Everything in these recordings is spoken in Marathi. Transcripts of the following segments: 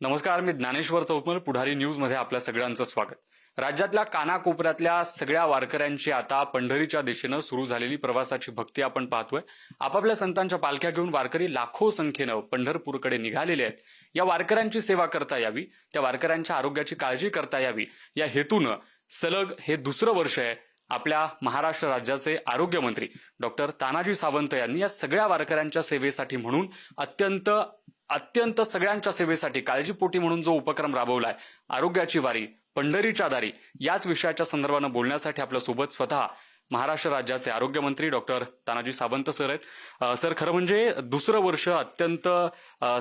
नमस्कार, मी ज्ञानेश्वर चौतमल. पुढारी न्यूज मध्ये आपल्या सगळ्यांचं स्वागत. राज्यातल्या कानाकोपऱ्यातल्या सगळ्या वारकऱ्यांची आता पंढरीच्या दिशेनं सुरू झालेली प्रवासाची भक्ती आपण पाहतोय. आपापल्या संतांच्या पालख्या घेऊन वारकरी लाखो संख्येनं पंढरपूरकडे निघालेले आहेत. या वारकऱ्यांची सेवा करता यावी, त्या वारकऱ्यांच्या आरोग्याची काळजी करता यावी या हेतूनं सलग हे दुसरं वर्ष आहे आपल्या महाराष्ट्र राज्याचे आरोग्यमंत्री डॉक्टर तानाजी सावंत यांनी या सगळ्या वारकऱ्यांच्या सेवेसाठी म्हणून अत्यंत सगळ्यांच्या सेवेसाठी काळजीपोटी म्हणून जो उपक्रम राबवलाय, आरोग्याची वारी पंढरीच्या दारी, याच विषयाच्या संदर्भानं बोलण्यासाठी आपल्यासोबत स्वतः महाराष्ट्र राज्याचे आरोग्यमंत्री डॉक्टर तानाजी सावंत सर आहेत. सर, खरं म्हणजे दुसरं वर्ष अत्यंत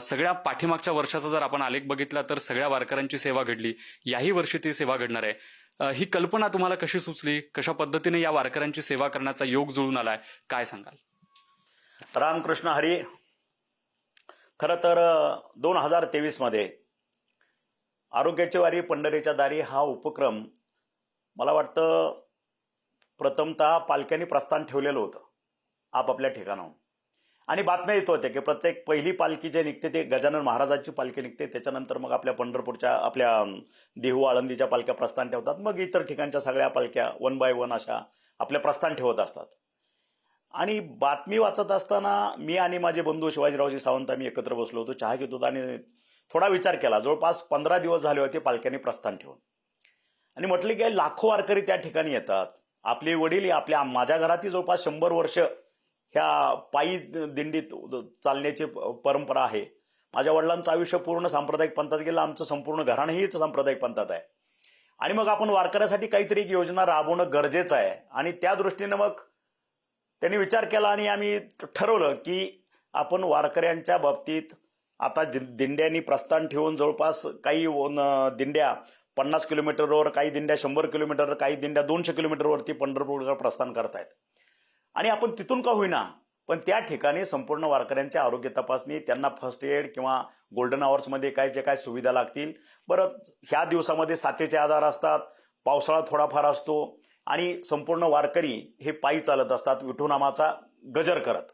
सगळ्या पाठीमागच्या वर्षाचा जर आपण आलेख बघितला तर सगळ्या वारकऱ्यांची सेवा घडली, याही वर्षी ती सेवा घडणार आहे. ही कल्पना तुम्हाला कशी सुचली? कशा पद्धतीने या वारकऱ्यांची सेवा करण्याचा योग जुळून आलाय, काय सांगाल? रामकृष्ण हरी. खरं तर 2023 मध्ये आरोग्याची वारी पंढरीच्या दारी हा उपक्रम मला वाटतं प्रथमतः पालख्यांनी प्रस्थान ठेवलेलं होतं आपापल्या ठिकाणाहून, आणि बातम्या येत होत्या की प्रत्येक पहिली पालखी जे निघते ते गजानन महाराजाची पालखी निघते, त्याच्यानंतर मग आपल्या पंढरपूरच्या आपल्या देहू आळंदीच्या पालख्या प्रस्थान ठेवतात, मग इतर ठिकाणच्या सगळ्या पालख्या 1 बाय 1 अशा आपल्या प्रस्थान ठेवत असतात. आणि बातमी वाचत असताना मी आणि माझे बंधू शिवाजीरावजी सावंत आम्ही एकत्र बसलो होतो, चहा घेत होतो आणि थोडा विचार केला. जवळपास 15 दिवस झाले होते पालख्यांनी प्रस्थान ठेवून, आणि म्हटले की लाखो वारकरी त्या ठिकाणी येतात. आपले वडील माझ्या घरातही जवळपास 100 वर्ष ह्या पायी दिंडीत चालण्याची परंपरा आहे. माझ्या वडिलांचं आयुष्य पूर्ण सांप्रदायिक पंथात गेलं, आमचं संपूर्ण घराणंहीच सांप्रदायिक पंथात आहे. आणि मग आपण वारकऱ्यासाठी काहीतरी एक योजना राबवणं गरजेचं आहे, आणि त्या दृष्टीनं मग त्यांनी विचार केला आणि आम्ही ठरवलं की आपण वारकऱ्यांच्या बाबतीत आता दिंड्यांनी प्रस्थान ठेवून जवळपास काही दिंड्या 50 किलोमीटरवर, काही दिंड्या 100 किलोमीटर, काही दिंड्या 200 किलोमीटरवरती पंढरपूरवर प्रस्थान करतायत. आणि आपण तिथून का होईना पण त्या ठिकाणी संपूर्ण वारकऱ्यांची आरोग्य तपासणी, त्यांना फर्स्ट एड किंवा गोल्डन आवर्समध्ये काय सुविधा लागतील. बरं, ह्या दिवसामध्ये साथीचे आधार असतात, पावसाळा थोडाफार असतो, आणि संपूर्ण वारकरी हे पायी चालत असतात विठुनामाचा गजर करत.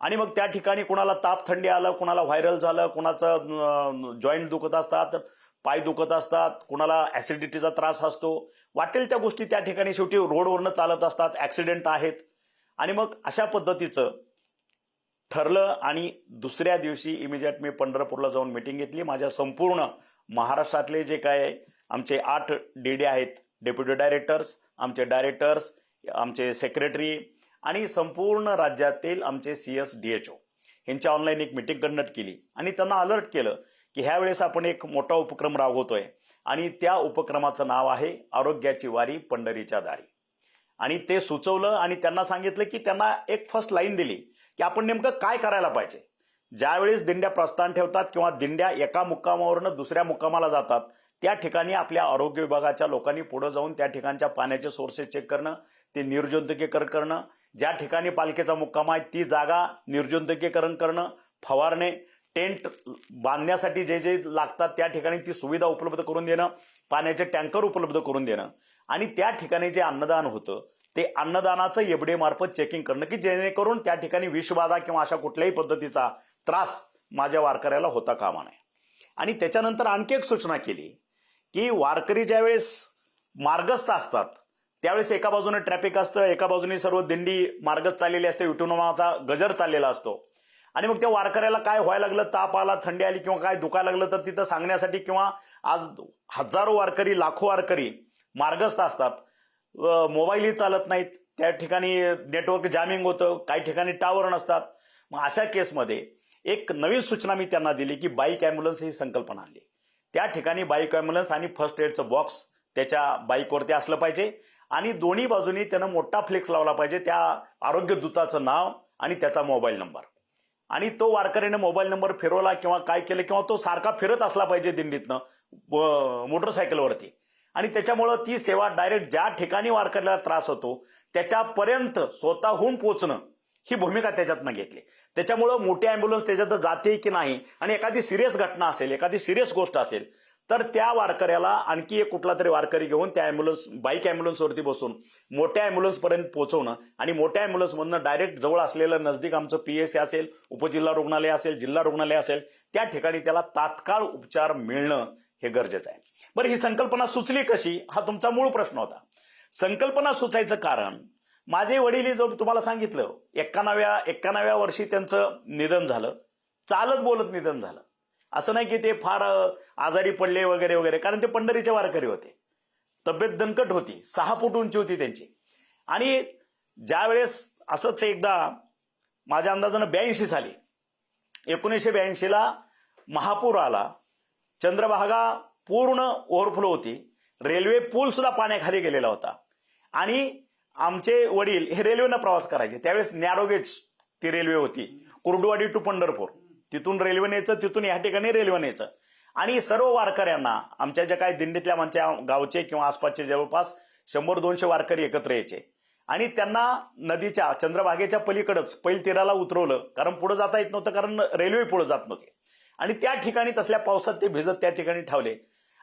आणि मग त्या ठिकाणी कुणाला ताप थंडी आलं, कुणाला व्हायरल झालं, कुणाचं जॉईंट दुखत असतात, पाय दुखत असतात, कुणाला ऍसिडिटीचा त्रास असतो, वाटेल त्या गोष्टी त्या ठिकाणी शेवटी रोडवरनं चालत असतात, ऍक्सिडेंट आहेत. आणि मग अशा पद्धतीचं ठरलं, आणि दुसऱ्या दिवशी इमिजिएट मी पंढरपूरला जाऊन मीटिंग घेतली. माझ्या संपूर्ण महाराष्ट्रातले जे काय आमचे 8 डीडी आहेत, डेप्युटी डायरेक्टर्स, आमचे डायरेक्टर्स, आमचे सेक्रेटरी, आणि संपूर्ण राज्यातील आमचे CS DHO यांची ऑनलाईन एक मीटिंग कंडक्ट केली, आणि त्यांना अलर्ट केलं की ह्या वेळेस आपण एक मोठा उपक्रम राबवतोय, आणि त्या उपक्रमाचं नाव आहे आरोग्याची वारी पंढरीच्या दारी. आणि ते सुचवलं, आणि त्यांना सांगितलं की त्यांना एक फर्स्ट लाईन दिली की आपण नेमकं काय करायला पाहिजे. ज्यावेळेस दिंड्या प्रस्थान ठेवतात किंवा दिंड्या एका मुक्कामावरनं दुसऱ्या मुक्कामाला जातात, त्या ठिकाणी आपल्या आरोग्य विभागाच्या लोकांनी पुढे जाऊन त्या ठिकाणच्या पाण्याचे सोर्सेस चेक करणं, ते निर्जंतुकीकरण करणं, ज्या ठिकाणी पालखीचा मुक्काम आहे ती जागा निर्जंतुकीकरण करणं, फवारणे, टेंट बांधण्यासाठी जे लागतात त्या ठिकाणी ती सुविधा उपलब्ध करून देणं, पाण्याचे टँकर उपलब्ध करून देणं, आणि त्या ठिकाणी जे अन्नदान होतं ते अन्नदानाचं एफडीए मार्फत चेकिंग करणं, की जेणेकरून त्या ठिकाणी विषबाधा किंवा अशा कुठल्याही पद्धतीचा त्रास माझ्या वारकऱ्याला होता कामा नये. आणि त्याच्यानंतर आणखी एक सूचना केली की वारकरी ज्यावेळेस मार्गस्थ असतात त्यावेळेस एका बाजूने ट्रॅफिक असतं, एका बाजूने सर्व दिंडी मार्गच चाललेली असते, विठुनामाचा गजर चाललेला असतो. आणि मग त्या वारकऱ्याला काय व्हायला लागलं, ताप आला, थंडी आली किंवा काय दुखायला लागलं तर तिथं सांगण्यासाठी, किंवा आज हजारो वारकरी, लाखो वारकरी मार्गस्थ असतात, मोबाईलही चालत नाहीत, त्या ठिकाणी नेटवर्क जॅमिंग होतं, काही ठिकाणी टावर नसतात. मग अशा केसमध्ये एक नवीन सूचना मी त्यांना दिली की बाईक ॲम्ब्युलन्स ही संकल्पना आणली. त्या ठिकाणी बाईक ॲम्ब्युलन्स आणि फर्स्ट एडचं बॉक्स त्याच्या बाईकवरती असलं पाहिजे, आणि दोन्ही बाजूनी त्यानं मोठा फ्लेक्स लावला पाहिजे, त्या आरोग्य दूताचं नाव आणि त्याचा मोबाईल नंबर. आणि तो वारकऱ्याने मोबाईल नंबर फिरवला किंवा काय केलं, किंवा तो सारखा फिरत असला पाहिजे दिंडीतनं मोटरसायकलवरती, आणि त्याच्यामुळं ती सेवा डायरेक्ट ज्या ठिकाणी वारकऱ्याला त्रास होतो त्याच्यापर्यंत स्वतःहून पोचणं ही भूमिका त्याच्यातनं घेतली. त्याच्यामुळं मोठी ॲम्ब्युलन्स त्याच्यात जाते की नाही, आणि एखादी सिरियस घटना असेल, एखादी सिरियस गोष्ट असेल तर त्या वारकऱ्याला आणखी एक कुठला तरी वारकरी घेऊन त्या बाईक ॲम्ब्युलन्सवरती बसून मोठ्या ॲम्ब्युलन्सपर्यंत पोहोचवणं आणि मोठ्या ॲम्ब्युलन्समधनं डायरेक्ट जवळ असलेलं नजदीक आमचं PSC असेल, उपजिल्हा रुग्णालय असेल, जिल्हा रुग्णालय असेल, त्या ठिकाणी त्याला तात्काळ उपचार मिळणं हे गरजेचं आहे. बरं, ही संकल्पना सुचली कशी हा तुमचा मूळ प्रश्न होता. संकल्पना सुचायचं कारण माझे वडील जो तुम्हाला सांगितलं 91व्या वर्षी त्यांचं निधन झालं. चालत बोलत निधन झालं. असं नाही की ते फार आजारी पडले वगैरे वगैरे, कारण ते पंढरीचे वारकरी होते. तब्येत दणकट होती, 6 फूट उंची होती त्यांची. आणि ज्या वेळेस असंच एकदा माझ्या अंदाजानं 82 साली 1982ला महापूर आला, चंद्रभागा पूर्ण ओव्हरफ्लो होती, रेल्वे पूल सुद्धा पाण्याखाली गेलेला होता आणि आमचे वडील हे रेल्वेनं प्रवास करायचे. त्यावेळेस नॅरोगेज ती रेल्वे होती, कुर्डुवाडी टू पंढरपूर, तिथून रेल्वे न्यायचं, तिथून या ठिकाणी रेल्वे न्यायचं. आणि सर्व वारकऱ्यांना आमच्या ज्या काही दिंडीतल्या आमच्या गावचे किंवा आसपासचे जवळपास 100-200 वारकरी एकत्र यायचे आणि त्यांना नदीच्या चंद्रभागेच्या पलीकडच पैल तीराला उतरवलं, कारण पुढे जाता येत नव्हतं, कारण रेल्वे पुढे जात नव्हती. आणि त्या ठिकाणी तसल्या पावसात ते भिजत त्या ठिकाणी ठेवले.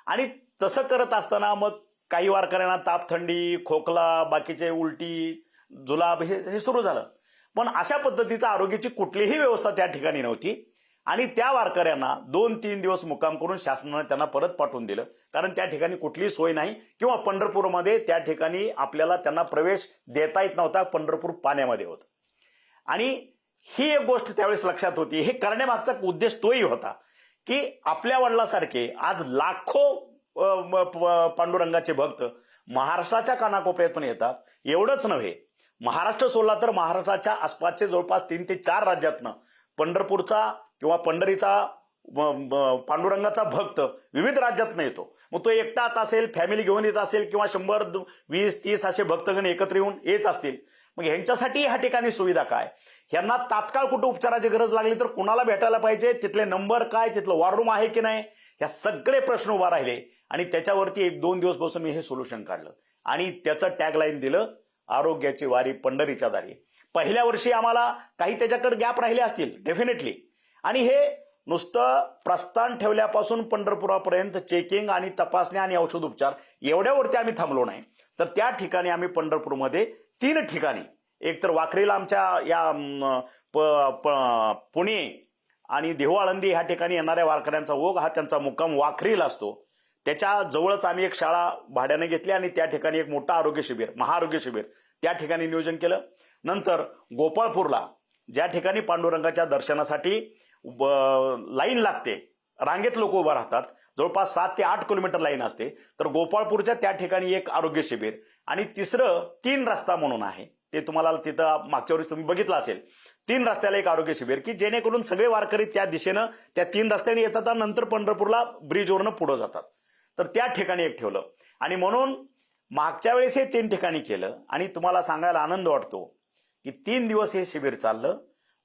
आणि तसं करत असताना मग काही वारकऱ्यांना ताप, थंडी, खोकला, बाकीचे उलटी, जुलाब हे सुरू झालं. पण अशा पद्धतीचा आरोग्याची कुठलीही व्यवस्था त्या ठिकाणी नव्हती आणि त्या वारकऱ्यांना 2-3 दिवस मुक्काम करून शासनाने त्यांना परत पाठवून दिलं, कारण त्या ठिकाणी कुठलीही सोय नाही किंवा पंढरपूरमध्ये त्या ठिकाणी आपल्याला त्यांना प्रवेश देता येत नव्हता. पंढरपूर पाण्यामध्ये होतं. आणि ही एक गोष्ट त्यावेळेस लक्षात होती. हे करण्यामागचा उद्देश तोही होता की आपल्या वडिलांसारखे आज लाखो पांडुरंगाचे भक्त महाराष्ट्राच्या कानाकोपऱ्यातून येतात. एवढंच नव्हे, महाराष्ट्र सोडला तर महाराष्ट्राच्या आसपासचे जवळपास 3 ते 4 राज्यातनं पंढरपूरचा किंवा पंढरीचा पांडुरंगाचा भक्त विविध राज्यातनं येतो. मग तो एकटाच असेल, फॅमिली घेऊन येत असेल किंवा 100, 20, 30 असे भक्तगण एकत्र येऊन येत असतील. मग ह्यांच्यासाठी ह्या ठिकाणी सुविधा काय, ह्यांना तात्काळ कुठं उपचाराची गरज लागली तर कुणाला भेटायला पाहिजे, तिथले नंबर काय, तिथलं वॉर रूम आहे की नाही, ह्या सगळे प्रश्न उभा राहिले. आणि त्याच्यावरती 1-2 दिवस बसून मी हे सोल्युशन काढलं आणि त्याचं टॅगलाईन दिलं, आरोग्याची वारी पंढरीच्या दारी. पहिल्या वर्षी आम्हाला काही त्याच्याकडे गॅप राहिले असतील डेफिनेटली. आणि हे नुसतं प्रस्थान ठेवल्यापासून पंढरपुरापर्यंत चेकिंग आणि तपासण्या आणि औषध उपचार एवढ्यावरती आम्ही थांबलो नाही. तर त्या ठिकाणी आम्ही पंढरपूरमध्ये 3 ठिकाणी, एक तर वाखरीला आमच्या या पुणे आणि देहू आळंदी ह्या ठिकाणी येणाऱ्या वारकऱ्यांचा ओघ हा त्यांचा मुक्काम वाखरीला असतो. त्याच्या जवळच आम्ही एक शाळा भाड्याने घेतली आणि त्या ठिकाणी एक मोठं आरोग्य शिबिर, महाआरोग्य शिबिर त्या ठिकाणी नियोजन केलं. नंतर गोपाळपूरला, ज्या ठिकाणी पांडुरंगाच्या दर्शनासाठी लाईन लागते, रांगेत लोक उभा राहतात, जवळपास 7 ते 8 किलोमीटर लाईन असते, तर गोपाळपूरच्या त्या ठिकाणी एक आरोग्य शिबिर. आणि तिसरं 3 रस्ता म्हणून आहे, ते तुम्हाला तिथं मागच्या वर्षी तुम्ही बघितलं असेल, 3 रस्त्याला एक आरोग्य शिबिर की जेणेकरून सगळे वारकरी त्या दिशेनं त्या 3 रस्त्याने येतात आणि नंतर पंढरपूरला ब्रिजवरनं पुढे जातात. तर त्या ठिकाणी एक ठेवलं. आणि म्हणून मागच्या वेळेस हे 3 ठिकाणी केलं. आणि तुम्हाला सांगायला आनंद वाटतो की 3 दिवस हे शिबिर चाललं.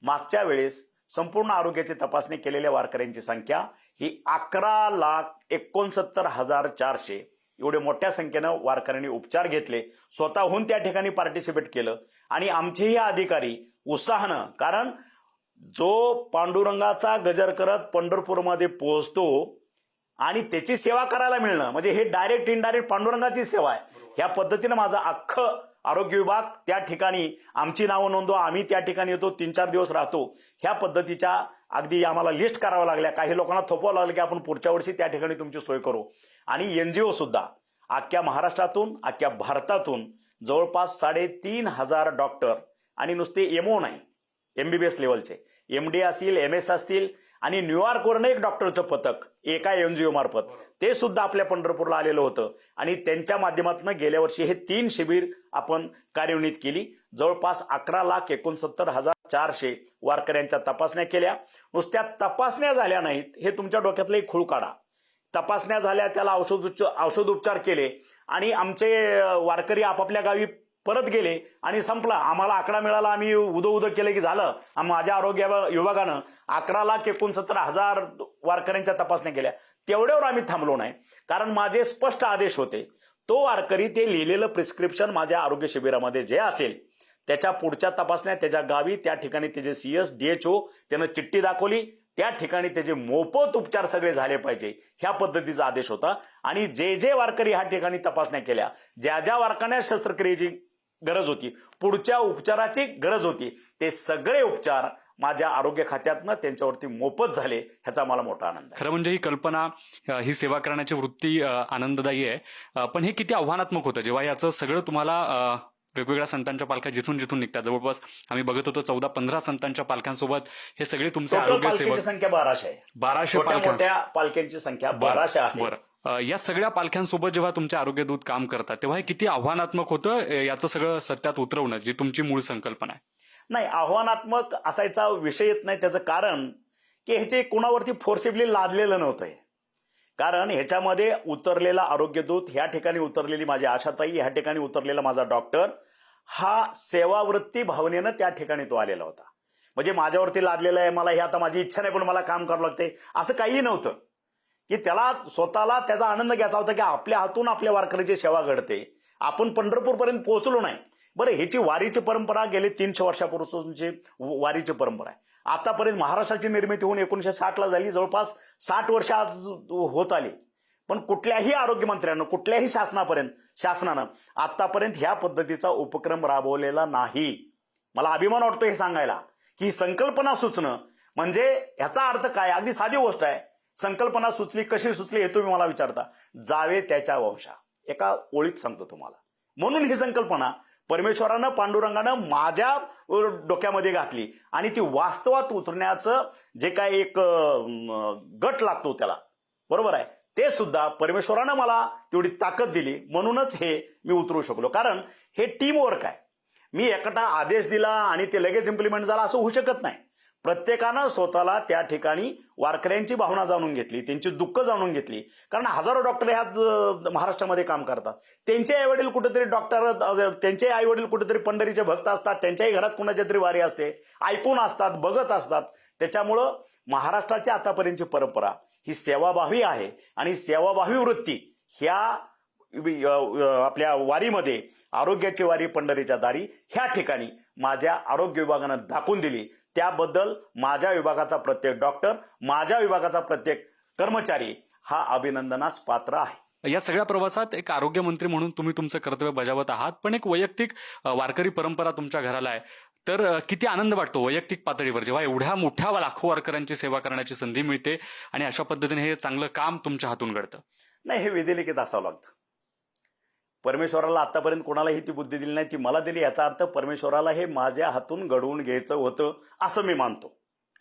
मागच्या वेळेस संपूर्ण आरोग्याची तपासणी केलेल्या वारकऱ्यांची संख्या ही 11,69,400 एवढे मोठ्या संख्येनं वारकऱ्यांनी उपचार घेतले, स्वतःहून त्या ठिकाणी पार्टिसिपेट केलं. आणि आमचेही अधिकारी उत्साहानं, कारण जो पांडुरंगाचा गजर करत पंढरपूरमध्ये पोहोचतो आणि त्याची सेवा करायला मिळणं म्हणजे हे डायरेक्ट इनडायरेक्ट पांडुरंगाची सेवा आहे. ह्या पद्धतीनं माझं अख्खं आरोग्य विभाग त्या ठिकाणी, आमची नावं नोंदवा, आम्ही त्या ठिकाणी येतो, 3-4 दिवस राहतो, ह्या पद्धतीच्या अगदी आम्हाला लिस्ट करावं लागल्या. काही लोकांना थोपवावं लागलं की आपण पुढच्या वर्षी त्या ठिकाणी तुमची सोय करू. आणि NGO सुद्धा अख्ख्या महाराष्ट्रातून, अख्ख्या भारतातून जवळपास 3,500 डॉक्टर आणि नुसते MO नाही, MBBS लेवलचे MD असतील, MS असतील आणि न्यूयॉर्कवरनं एक डॉक्टरचं पथक एका NGO मार्फत ते सुद्धा आपल्या पंढरपूरला आलेलं होतं. आणि त्यांच्या माध्यमातून गेल्या वर्षी हे 3 शिबिर आपण कार्यान्वित केली. जवळपास 11,69,400 वारकऱ्यांच्या तपासण्या केल्या. नुसत्या तपासण्या झाल्या नाहीत, हे तुमच्या डोक्यातलं एक खूळ काढा. तपासण्या झाल्या, त्याला औषधोपचार केले आणि आमचे वारकरी आपापल्या गावी परत गेले आणि संपला. आम्हाला आकडा मिळाला, आम्ही उदो केलं की झालं. माझ्या आरोग्य विभागानं 11,69,000 वारकऱ्यांच्या तपासण्या केल्या. तेवढ्यावर आम्ही थांबलो नाही, कारण माझे स्पष्ट आदेश होते. तो वारकरी ते लिहिलेलं प्रिस्क्रिप्शन माझ्या आरोग्य शिबिरामध्ये जे असेल त्याच्या पुढच्या तपासण्या त्याच्या गावी, त्या ठिकाणी त्याचे CS DHO त्यानं चिठ्ठी दाखवली, त्या ठिकाणी त्याचे मोफत उपचार सगळे झाले पाहिजे ह्या पद्धतीचा आदेश होता. आणि जे जे वारकरी ह्या ठिकाणी तपासण्या केल्या, ज्या ज्या वारकऱ्यांना शस्त्रक्रियेची गरज होती, पुढच्या उपचाराची गरज होती, ते सगळे उपचार माझ्या आरोग्य खात्यातनं त्यांच्यावरती मोफत झाले. ह्याचा मला मोठा आनंद आहे. खरं म्हणजे ही कल्पना, ही सेवा करण्याची वृत्ती आनंददायी आहे. पण हे किती आव्हानात्मक होतं जेव्हा याचं सगळं तुम्हाला वेगवेगळ्या संतांच्या पालख्या जिथून जिथून निघतात. जवळपास आम्ही बघत होतो 14-15 संतांच्या पालख्यांसोबत हे सगळे तुमचे टोटल आरोग्य पालखीची सेवक. संख्या 1200 आहे. 1200 छोट्या पालख्या. मोठ्या पालख्यांची संख्या 1200 आहे. बरं. या सगळ्या पालख्यांसोबत जेव्हा तुमचे आरोग्य दूत काम करतात तेव्हा हे किती आव्हानात्मक होतं याचं सगळं सत्यात उतरवणं, जी तुमची मूळ संकल्पना आहे? नाही, आव्हानात्मक असायचा विषय येत नाही. त्याचं कारण की ह्याचे कोणावरती फोर्सिबली लादलेलं नव्हतं. कारण ह्याच्यामध्ये उतरलेला आरोग्यदूत, ह्या ठिकाणी उतरलेली माझी आशाताई, ह्या ठिकाणी उतरलेला माझा डॉक्टर, हा सेवावृत्ती भावनेनं त्या ठिकाणी तो आलेला होता. म्हणजे माझ्यावरती लादलेला आहे, मला हे आता माझी इच्छा नाही पण मला काम करावं लागते, असं काहीही नव्हतं. की त्याला स्वतःला त्याचा आनंद घ्यायचा होता की आपल्या हातून आपल्या वारकऱ्याची सेवा घडते. आपण पंढरपूरपर्यंत पोहोचलो नाही. बरं, ह्याची वारीची परंपरा गेली 300 वर्षापूर्वीची वारीची परंपरा आहे. आतापर्यंत महाराष्ट्राची निर्मिती होऊन 1960ला झाली, जवळपास 60 वर्ष आज होत आली. पण कुठल्याही आरोग्यमंत्र्यानं, कुठल्याही शासनानं आतापर्यंत ह्या पद्धतीचा उपक्रम राबवलेला नाही. मला अभिमान वाटतो हे सांगायला की ही संकल्पना सुचणं म्हणजे ह्याचा अर्थ काय. अगदी साधी गोष्ट आहे. संकल्पना सुचली, कशी सुचली हे तुम्ही मला विचारता. जावे त्याच्या वंशा, एका ओळीत सांगतो तुम्हाला. म्हणून ही संकल्पना परमेश्वरानं, पांडुरंगानं माझ्या डोक्यामध्ये घातली आणि ती वास्तवात उतरण्याचं जे काय एक गट लागतो त्याला, बरोबर आहे, ते सुद्धा परमेश्वरानं मला तेवढी ताकद दिली. म्हणूनच हे मी उतरू शकलो. कारण हे टीम वर्क आहे. मी एकटा आदेश दिला आणि ते लगेच इम्प्लिमेंट झाला असं होऊ शकत नाही. प्रत्येकानं स्वतःला त्या ठिकाणी वारकऱ्यांची भावना जाणून घेतली, त्यांची दुःख जाणून घेतली. कारण हजारो डॉक्टर ह्या महाराष्ट्रामध्ये काम करतात. त्यांचे आईवडील कुठेतरी डॉक्टर, त्यांचे आईवडील कुठेतरी पंढरीचे भक्त असतात, त्यांच्याही घरात कुणाच्या तरी वारी असते, ऐकून असतात, बघत असतात. त्याच्यामुळं महाराष्ट्राची आतापर्यंतची परंपरा ही सेवाभावी आहे. आणि सेवाभावी वृत्ती ह्या आपल्या वारीमध्ये, आरोग्याची वारी पंढरीच्या दारी, ह्या ठिकाणी माझ्या आरोग्य विभागानं दाखवून दिली. त्याबद्दल माझ्या विभागाचा प्रत्येक डॉक्टर, माझ्या विभागाचा प्रत्येक कर्मचारी हा अभिनंदनास पात्र आहे. या सगळ्या प्रवासात एक आरोग्यमंत्री म्हणून तुम्ही तुमचं कर्तव्य बजावत आहात, पण एक वैयक्तिक वारकरी परंपरा तुमच्या घराला आहे. तर किती आनंद वाटतो वैयक्तिक पातळीवर जेव्हा एवढ्या मोठ्या लाखो वारकऱ्यांची सेवा करण्याची संधी मिळते आणि अशा पद्धतीने हे चांगलं काम तुमच्या हातून घडतं. नाही, हे विधिलिखित असावं लागतं. परमेश्वराला आतापर्यंत कोणालाही ती बुद्धी दिली नाही, ती मला दिली. याचा अर्थ परमेश्वराला हे माझ्या हातून घडवून घ्यायचं होतं असं मी मानतो.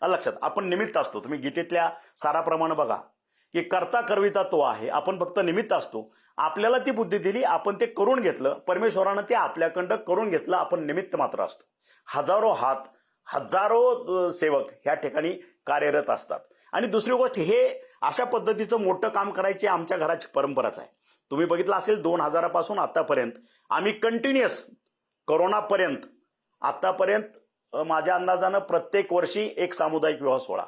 लक्षात, आपण निमित्त असतो. तुम्ही गीतेतल्या साराप्रमाणे बघा की कर्ता करविता तो आहे, आपण फक्त निमित्त असतो. आपल्याला ती बुद्धी दिली, आपण ते करून घेतलं, परमेश्वरानं ते आपल्याकडं करून घेतलं, आपण निमित्त मात्र असतो. हजारो हात, हजारो सेवक ह्या ठिकाणी कार्यरत असतात. आणि दुसरी गोष्ट, हे अशा पद्धतीचं मोठं काम करायची आमच्या घराची परंपराच आहे. तुम्ही बघितलं असेल 2000 पासून आतापर्यंत आम्ही कंटिन्युअस, कोरोनापर्यंत आतापर्यंत माझ्या अंदाजानं प्रत्येक वर्षी एक सामुदायिक विवाह सोहळा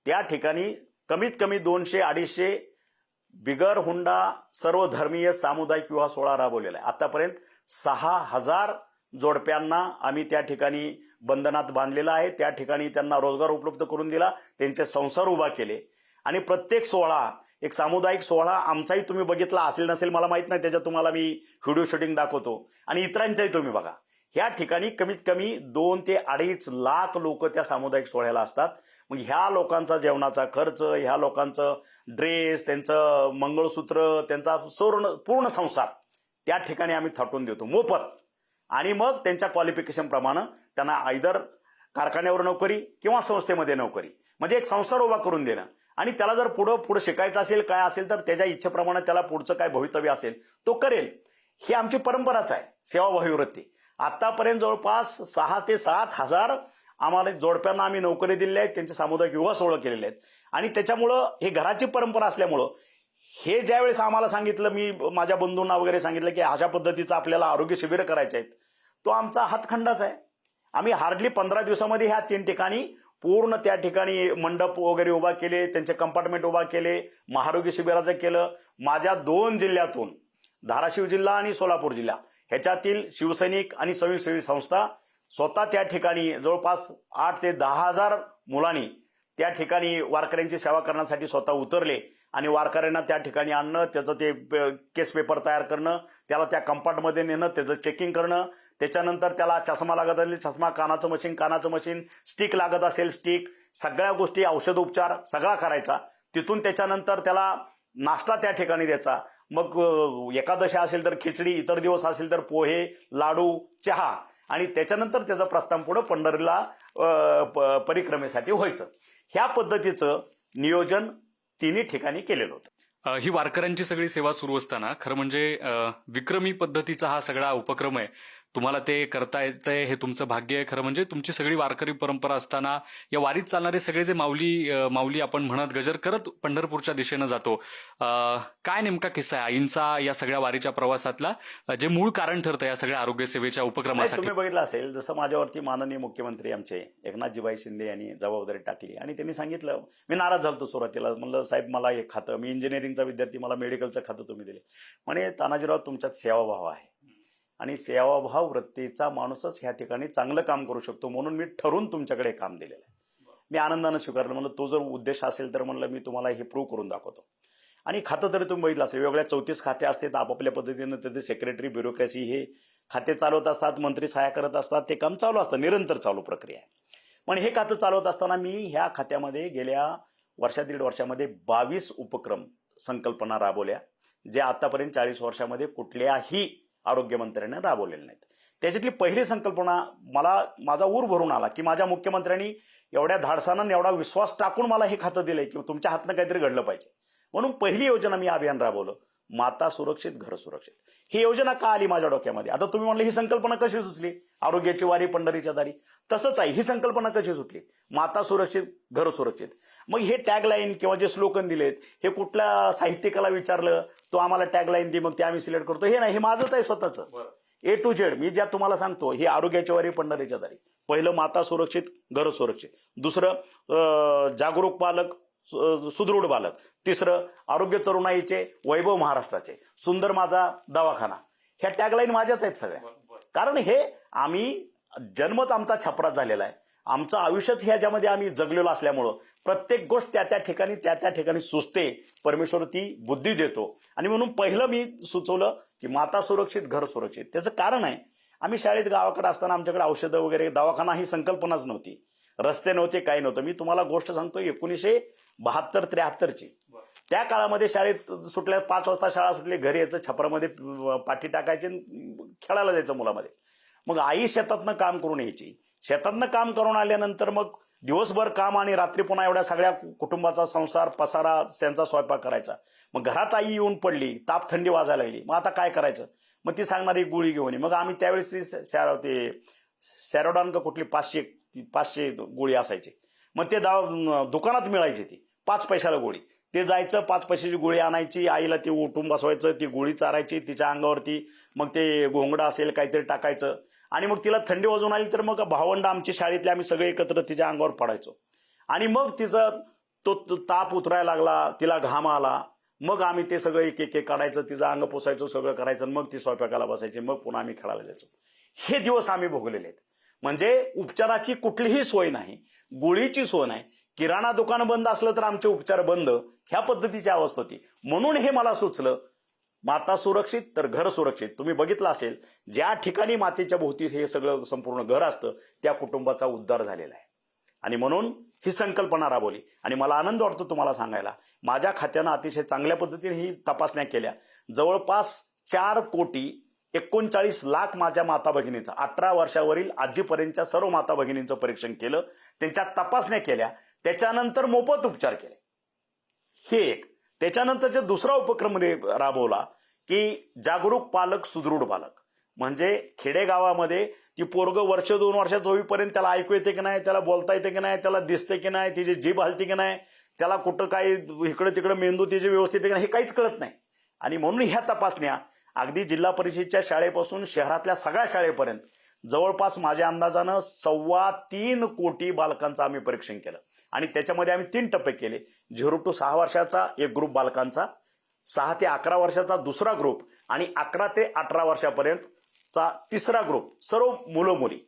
त्या ठिकाणी कमीत कमी 200-250 बिगर हुंडा सर्व धर्मीय सामुदायिक विवाह सोहळा राबवलेला आहे. आतापर्यंत 6000 जोडप्यांना आम्ही त्या ठिकाणी बंधनात बांधलेलं आहे. त्या ठिकाणी त्यांना रोजगार उपलब्ध करून दिला, त्यांचे संसार उभा केले. आणि प्रत्येक सोहळा एक सामुदायिक सोहळा आमचाही तुम्ही बघितला असेल नसेल मला माहित नाही, त्याच्यात तुम्हाला मी व्हिडिओ शूटिंग दाखवतो आणि इतरांच्याही तुम्ही बघा. ह्या ठिकाणी कमीत कमी 2 ते 2.5 लाख लोक त्या सामुदायिक सोहळ्याला असतात. मग ह्या लोकांचा जेवणाचा खर्च, ह्या लोकांचं ड्रेस, त्यांचं मंगळसूत्र, त्यांचा पूर्ण संसार त्या ठिकाणी आम्ही थाटून देतो मोफत. आणि मग त्यांच्या क्वालिफिकेशन प्रमाणे त्यांना आयदर कारखान्यावर नोकरी किंवा संस्थेमध्ये नोकरी, म्हणजे एक संसार उभा करून देणं. आणि त्याला जर पुढे शिकायचं असेल, काय असेल, तर त्याच्या इच्छेप्रमाणे त्याला पुढचं काय भवितव्य असेल तो करेल. ही आमची परंपराच आहे, सेवाभावी वृत्ती. आतापर्यंत जवळपास 6 ते 7 हजार आम्हाला जोडप्यांना आम्ही नोकरी दिलेली आहेत, त्यांचे सामुदायिक विवाह सोहळे केलेले आहेत. आणि त्याच्यामुळं हे घराची परंपरा असल्यामुळं हे ज्यावेळेस आम्हाला सांगितलं, मी माझ्या बंधूंना वगैरे सांगितलं की अशा पद्धतीचं आपल्याला आरोग्य शिबिर करायचे आहेत, तो आमचा हातखंडाच आहे. आम्ही हार्डली 15 दिवसामध्ये ह्या 3 ठिकाणी पूर्ण त्या ठिकाणी मंडप वगैरे उभा केले, त्यांचे कंपार्टमेंट उभा केले, महाआरोग्य शिबिराचं केलं. माझ्या 2 जिल्ह्यातून, धाराशिव जिल्हा आणि सोलापूर जिल्हा, ह्याच्यातील शिवसैनिक आणि स्वयंसेवी संस्था स्वतः त्या ठिकाणी जवळपास 8 ते 10 हजार मुलांनी त्या ठिकाणी वारकऱ्यांची सेवा करण्यासाठी स्वतः उतरले आणि वारकऱ्यांना त्या ठिकाणी आणणं, त्याचं ते केस पेपर तयार करणं, त्याला त्या कंपार्टमध्ये नेणं, त्याचं चेकिंग करणं, त्याच्यानंतर त्याला चष्मा लागत असेल चष्मा, कानाचं मशीन, स्टिक लागत असेल स्टिक, सगळ्या गोष्टी, औषधोपचार सगळा करायचा. तिथून त्याच्यानंतर त्याला नाश्ता त्या ठिकाणी द्यायचा. मग एकादशी असेल तर खिचडी, इतर दिवस असेल तर पोहे, लाडू, चहा, आणि त्याच्यानंतर त्याचं प्रस्थान पुढे पंढरीला परिक्रमेसाठी व्हायचं. ह्या पद्धतीचं नियोजन तिन्ही ठिकाणी केलेलं होतं. ही वारकऱ्यांची सगळी सेवा सुरू असताना खरं म्हणजे विक्रमी पद्धतीचा हा सगळा उपक्रम आहे. तुम्हाला ते करता येतंय हे तुमचं भाग्य आहे. खरं म्हणजे तुमची सगळी वारकरी परंपरा असताना या वारीत चालणारे सगळे जे माऊली आपण म्हणत गजर करत पंढरपूरच्या दिशेनं जातो. काय नेमका किस्सा आहे आईंचा या सगळ्या वारीच्या प्रवासातला, जे मूळ कारण ठरतं या सगळ्या आरोग्य सेवेच्या उपक्रमासाठी? तुम्ही बघितलं असेल, जसं माझ्यावरती माननीय मुख्यमंत्री आमचे एकनाथजीभाई शिंदे यांनी जबाबदारी टाकली आणि त्यांनी सांगितलं, मी नाराज झालो सुरुवातीला. म्हणलं साहेब मला हे खातं, मी इंजिनिअरिंगचा विद्यार्थी, मला मेडिकलचं खातं तुम्ही दिले. म्हणे तानाजीराव तुमच्यात सेवाभाव आहे आणि सेवाभाव वृत्तीचा माणूसच ह्या ठिकाणी चांगलं काम करू शकतो, म्हणून मी ठरवून तुमच्याकडे काम दिलेलं आहे. मी आनंदानं स्वीकारलं. म्हणलं तो जर उद्देश असेल तर म्हणलं मी तुम्हाला हे प्रूव्ह करून दाखवतो. आणि खातं तरी तुम्ही बघितलं असेल, वेगवेगळ्या 34 खाते असतात आपापल्या पद्धतीनं. तिथे सेक्रेटरी, ब्युरोक्रेसी हे खाते चालवत असतात, मंत्री सहाय्य करत असतात, ते काम चालू असतं, निरंतर चालू प्रक्रिया आहे. पण हे खातं चालवत असताना मी ह्या खात्यामध्ये गेल्या दीड वर्षामध्ये 22 उपक्रम, संकल्पना राबवल्या, जे आतापर्यंत 40 वर्षामध्ये कुठल्याही आरोग्यमंत्र्यांनी राबवलेले नाहीत. त्याच्यातली पहिली संकल्पना माझा ऊर भरून आला की माझ्या मुख्यमंत्र्यांनी एवढ्या धाडसानं, एवढा विश्वास टाकून मला हे खातं दिलंय की तुमच्या हातनं काहीतरी घडलं पाहिजे. म्हणून पहिली योजना मी अभियान राबवलं, माता सुरक्षित घर सुरक्षित. ही योजना का आली माझ्या डोक्यामध्ये? आता तुम्ही म्हणलं ही संकल्पना कशी सुचली, आरोग्याची वारी पंढरीच्या दारी, तसंच आहे. ही संकल्पना कशी सुचली, माता सुरक्षित घर सुरक्षित. मग हे टॅगलाईन किंवा जे स्लोगन दिलेत, हे कुठल्या साहित्यिकाला विचारलं, तो आम्हाला टॅगलाईन दे, मग ते आम्ही सिलेक्ट करतो, हे नाही, हे माझंच आहे स्वतःचं. A to Z मी ज्या तुम्हाला सांगतो, हे आरोग्याची वारी पंढरीच्या दारी. पहिलं माता सुरक्षित घर सुरक्षित, दुसरं जागरूक पालक सुदृढ बालक, तिसरं आरोग्य तरुणाईचे वैभव महाराष्ट्राचे, सुंदर माझा दवाखाना. ह्या टॅगलाईन माझ्याच आहेत सगळ्या. कारण हे आम्ही जन्मच आमचा छपरात झालेला आहे, आमचं आयुष्यच ह्याच्यामध्ये आम्ही जगलेलो असल्यामुळं प्रत्येक गोष्ट त्या ठिकाणी सुचते. परमेश्वर ती बुद्धी देतो. आणि म्हणून पहिलं मी सुचवलं की माता सुरक्षित घर सुरक्षित. त्याचं कारण आहे, आम्ही शाळेत गावाकडे असताना आमच्याकडे औषधं वगैरे, दवाखाना ही संकल्पनाच नव्हती, रस्ते नव्हते, काही नव्हतं. मी तुम्हाला गोष्ट सांगतो 1972-73ची. त्या काळामध्ये शाळेत सुटल्या 5 वाजता शाळा सुटली, घरी यायचं, छपरामध्ये पाठी टाकायची, खेळायला जायचं मुलामध्ये. मग आई शेतातनं काम करून यायची. शेतातनं काम करून आल्यानंतर मग दिवसभर काम आणि रात्री पुन्हा एवढ्या सगळ्या कुटुंबाचा संसार, पसारा, त्यांचा स्वयंपाक करायचा. मग घरात आई येऊन पडली, ताप थंडी वाजायला लागली, मग आता काय करायचं? मग ती सांगणारी गोळी घेऊन ये. मग आम्ही त्यावेळेस ते सॅरोडॉन का कुठली 500 गोळी असायची, मग ते दुकानात मिळायची, ती 5 पैशाला गोळी. ते जायचं, 5 पैशाची गोळी आणायची, आईला ती उठून बसवायचं, ती गोळी चारायची तिच्या अंगावरती, मग ते घोंगडा असेल काहीतरी टाकायचं, आणि मग तिला थंडी वाजून आली तर मग भावंड आमची शाळेतले आम्ही सगळे एकत्र तिच्या अंगावर पडायचो. आणि मग तिचं तो ताप उतरायला लागला, तिला घाम आला, मग आम्ही ते सगळं एक काढायचं, तिचं अंग पुसायचं, सगळं करायचं, मग ती स्वयंपाकाला बसायची, मग पुन्हा आम्ही खेळायला जायचो. हे दिवस आम्ही भोगलेले आहेत. म्हणजे उपचाराची कुठलीही सोय नाही, गोळीची सोय नाही, किराणा दुकान बंद असलं तर आमचे उपचार बंद, ह्या पद्धतीची अवस्था होती. म्हणून हे मला सुचलं, माता सुरक्षित तर घर सुरक्षित. तुम्ही बघितलं असेल, ज्या ठिकाणी मातेच्या भोवती हे सगळं संपूर्ण घर असतं, त्या कुटुंबाचा उद्धार झालेला आहे. आणि म्हणून ही संकल्पना राबवली. आणि मला आनंद वाटतो तुम्हाला सांगायला, माझ्या खात्यानं अतिशय चांगल्या पद्धतीने ही तपासण्या केल्या. जवळपास 4,39,00,000 माझ्या माता भगिनीचा, 18 वर्षावरील आजीपर्यंतच्या सर्व माता भगिनींचं परीक्षण केलं, त्यांच्या तपासण्या केल्या, त्याच्यानंतर मोफत उपचार केले. हे एक. त्याच्यानंतरचा दुसरा उपक्रम राबवला की जागरूक पालक सुदृढ बालक. म्हणजे खेडेगावामध्ये ती पोरगं 1-2 वर्षाचं होईपर्यंत त्याला ऐकू येते की नाही, त्याला बोलता येते की नाही, त्याला दिसते की नाही, तिची जीभ हलते की नाही, त्याला कुठं काही इकडं तिकडं मेंदू तिचे व्यवस्थित की नाही, हे काहीच कळत नाही. आणि म्हणून ह्या तपासण्या अगदी जिल्हा परिषदेच्या शाळेपासून शहरातल्या सगळ्या शाळेपर्यंत जवळपास माझ्या अंदाजानं 3.25 कोटी बालकांचं आम्ही परीक्षण केलं. आणि त्याच्यामध्ये आम्ही 3 टप्पे केले. 0 to 6 वर्षाचा एक ग्रुप बालकांचा, 6 ते 11 वर्षाचा दुसरा ग्रुप, आणि 11 ते 18 वर्षापर्यंतचा तिसरा ग्रुप, सर्व मुलं मुली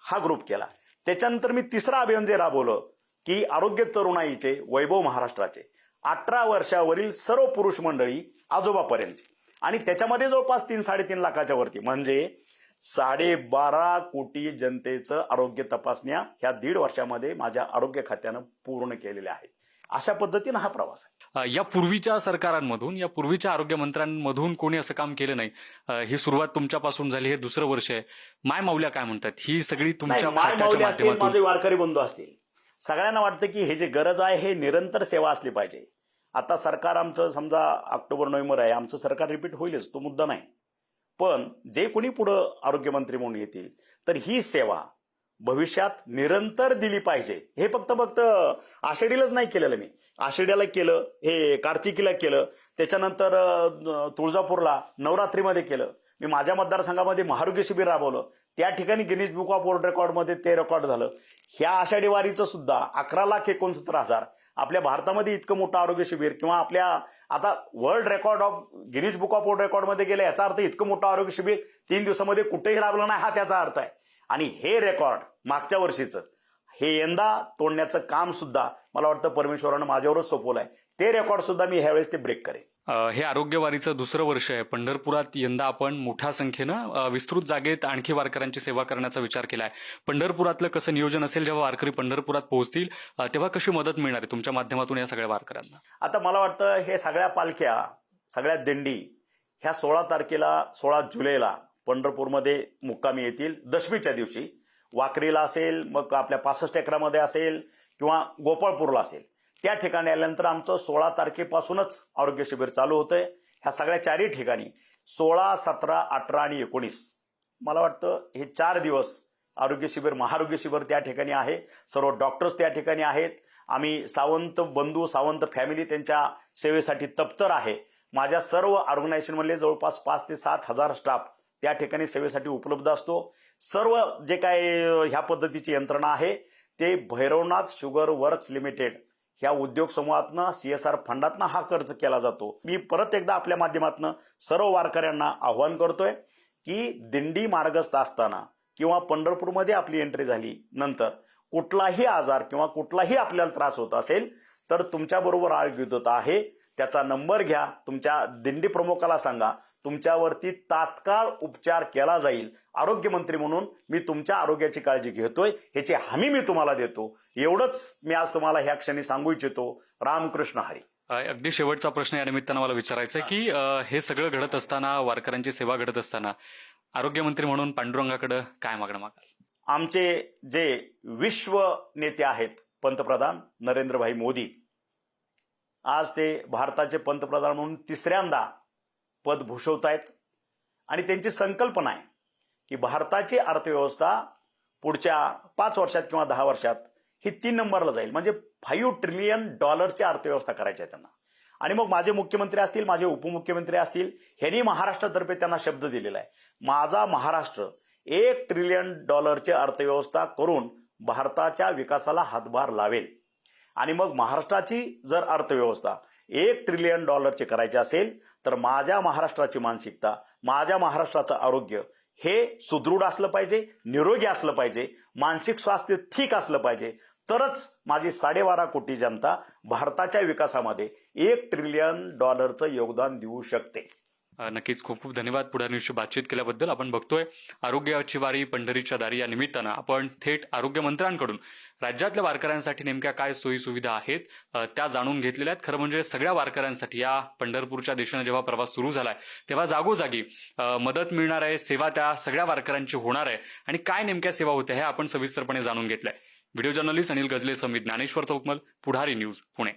हा ग्रुप केला. त्याच्यानंतर मी तिसरा अभियान जे राबवलं की आरोग्य तरुणाईचे वैभव महाराष्ट्राचे 18 वर्षावरील सर्व पुरुष मंडळी आजोबापर्यंतचे आणि त्याच्यामध्ये जवळपास 3-3.5 लाखाच्या वरती म्हणजे 12.5 कोटी जनतेचं आरोग्य तपासण्या ह्या 1.5 वर्षामध्ये माझ्या आरोग्य खात्यानं पूर्ण केलेल्या आहेत. अशा पद्धतीनं हा प्रवास आहे. या पूर्वीच्या सरकारांमधून, या पूर्वीच्या आरोग्य मंत्र्यांमधून कोणी असं काम केलं नाही. ही सुरुवात तुमच्यापासून झाली, हे दुसरं वर्ष आहे. माय माऊल्या काय म्हणतात? ही सगळी तुमच्या माय खात्याच्या माऊली असतील, माध्यमातून माझे वारकरी बंधू असतील, सगळ्यांना वाटतं की हे जे गरज आहे हे निरंतर सेवा असली पाहिजे. आता सरकार आमचं समजा ऑक्टोबर-नोव्हेंबर आहे, आमचं सरकार रिपीट होईलच, तो मुद्दा नाही. पण जे कोणी पुढं आरोग्यमंत्री म्हणून येतील तर ही सेवा भविष्यात निरंतर दिली पाहिजे. हे फक्त आषाढीलाच नाही केलेलं मी. आषाढीला केलं, हे कार्तिकीला केलं, त्याच्यानंतर तुळजापूरला नवरात्रीमध्ये केलं. मी माझ्या मतदारसंघामध्ये महारोग्य शिबिर राबवलं. त्या ठिकाणी गिनीज बुक ऑफ वर्ल्ड रेकॉर्डमध्ये ते रेकॉर्ड झालं. ह्या आषाढी वारीचं सुद्धा 11,69,000 आपल्या भारतामध्ये इतकं मोठं आरोग्य शिबिर किंवा आपल्या आता world record of Guinness book of world रेकॉर्डमध्ये गेलं, याचा अर्थ इतकं मोठं आरोग्य शिबिर 3 दिवसामध्ये कुठेही राबलं नाही, हा त्याचा अर्थ आहे. आणि हे रेकॉर्ड मागच्या वर्षीचं हे यंदा तोडण्याचं काम सुद्धा मला वाटतं परमेश्वरानं माझ्यावरच सोपवलं आहे. ते रेकॉर्ड सुद्धा मी ह्यावेळेस ते ब्रेक करेन. हे आरोग्यवारीचं दुसरं वर्ष आहे. पंढरपुरात यंदा आपण मोठ्या संख्येनं विस्तृत जागेत आणखी वारकऱ्यांची सेवा करण्याचा विचार केलाय. पंढरपुरातलं कसं नियोजन असेल? जेव्हा वारकरी पंढरपुरात पोहोचतील तेव्हा कशी मदत मिळणार आहे तुमच्या माध्यमातून या सगळ्या वारकऱ्यांना? आता मला वाटतं हे सगळ्या पालख्या, सगळ्या दिंडी ह्या 16 तारखेला 16 जुलैला पंढरपूरमध्ये मुक्कामी येतील. दशमीच्या दिवशी वाकरीला असेल, मग आपल्या 65 एकरामध्ये असेल किंवा गोपाळपूरला असेल, त्या ठिकाणी आल्यानंतर आमचं 16 तारखेपासूनच आरोग्य शिबिर चालू होतंय. ह्या सगळ्या 4ही ठिकाणी 16, 17, 18 आणि 19 मला वाटतं हे 4 दिवस आरोग्य शिबिर, महाआरोग्य शिबिर त्या ठिकाणी आहे. सर्व डॉक्टर्स त्या ठिकाणी आहेत. आम्ही सावंत बंधू, सावंत फॅमिली त्यांच्या सेवेसाठी तत्पर आहे. माझ्या सर्व ऑर्गनायझेशनमधले जवळपास 5 ते 7 हजार स्टाफ त्या ठिकाणी सेवेसाठी उपलब्ध असतो. सर्व जे काय ह्या पद्धतीची यंत्रणा आहे ते भैरवनाथ शुगर वर्क्स लिमिटेड ह्या उद्योग समूहातनं CSR फंडातनं हा खर्च केला जातो. मी परत एकदा आपल्या माध्यमातून सर्व वारकऱ्यांना आव्हान करतोय की दिंडी मार्गस्थ असताना किंवा पंढरपूरमध्ये आपली एंट्री झाली नंतर कुठलाही आजार किंवा कुठलाही आपल्याला त्रास होत असेल तर तुमच्याबरोबर आरोग्य दूत आहे, त्याचा नंबर घ्या, तुमच्या दिंडी प्रमुखाला सांगा, तुमच्यावरती तात्काळ उपचार केला जाईल. आरोग्यमंत्री म्हणून मी तुमच्या आरोग्याची काळजी घेतोय, ह्याची हमी मी तुम्हाला देतो. एवढंच मी आज तुम्हाला ह्या क्षणी सांगू इच्छितो. रामकृष्ण हरी. अगदी शेवटचा प्रश्न या निमित्तानं मला विचारायचा आहे की हे सगळं घडत असताना, वारकऱ्यांची सेवा घडत असताना आरोग्यमंत्री म्हणून पांडुरंगाकडे काय मागणं मागाल? आमचे जे विश्व नेते आहेत, पंतप्रधान नरेंद्रभाई मोदी, आज ते भारताचे पंतप्रधान म्हणून 3ऱ्यांदा पद भूषवतायत आणि त्यांची संकल्पना आहे की भारताची अर्थव्यवस्था पुढच्या 5 वर्षात किंवा 10 वर्षात ही 3 नंबरला जाईल. म्हणजे $5 ट्रिलियन अर्थव्यवस्था करायची आहे त्यांना. आणि मग माझे मुख्यमंत्री असतील, माझे उपमुख्यमंत्री असतील, ह्यांनी महाराष्ट्रातर्फे त्यांना शब्द दिलेला आहे, माझा महाराष्ट्र $1 ट्रिलियन अर्थव्यवस्था करून भारताच्या विकासाला हातभार लावेल. आणि मग महाराष्ट्राची जर अर्थव्यवस्था $1 ट्रिलियन करायची असेल तर माझ्या महाराष्ट्राची मानसिकता, माझ्या महाराष्ट्राचं आरोग्य हे सुदृढ असलं पाहिजे, निरोगी असलं पाहिजे, मानसिक स्वास्थ्य ठीक असलं पाहिजे, तरच माझी 12.5 कोटी जनता भारताच्या विकासामध्ये $1 ट्रिलियन योगदान देऊ शकते. नक्कीच खूप खूप धन्यवाद पुढारी न्यूजशी बातचीत केल्याबद्दल. आपण बघतोय आरोग्याची वारी पंढरीच्या दारी या निमित्तानं आपण थेट आरोग्यमंत्र्यांकडून राज्यातल्या वारकऱ्यांसाठी नेमक्या काय सोयी सुविधा आहेत त्या जाणून घेतलेल्या आहेत. खरं म्हणजे सगळ्या वारकऱ्यांसाठी या पंढरपूरच्या दिशेनं जेव्हा प्रवास सुरू झालाय तेव्हा जागोजागी मदत मिळणार आहे, सेवा त्या सगळ्या वारकऱ्यांची होणार आहे आणि काय नेमक्या सेवा होत्या हे आपण सविस्तरपणे जाणून घेतलंय. व्हिडिओ जर्नलिस्ट अनिल गजले समित, ज्ञानेश्वर चौकमल, पुढारी न्यूज, पुणे.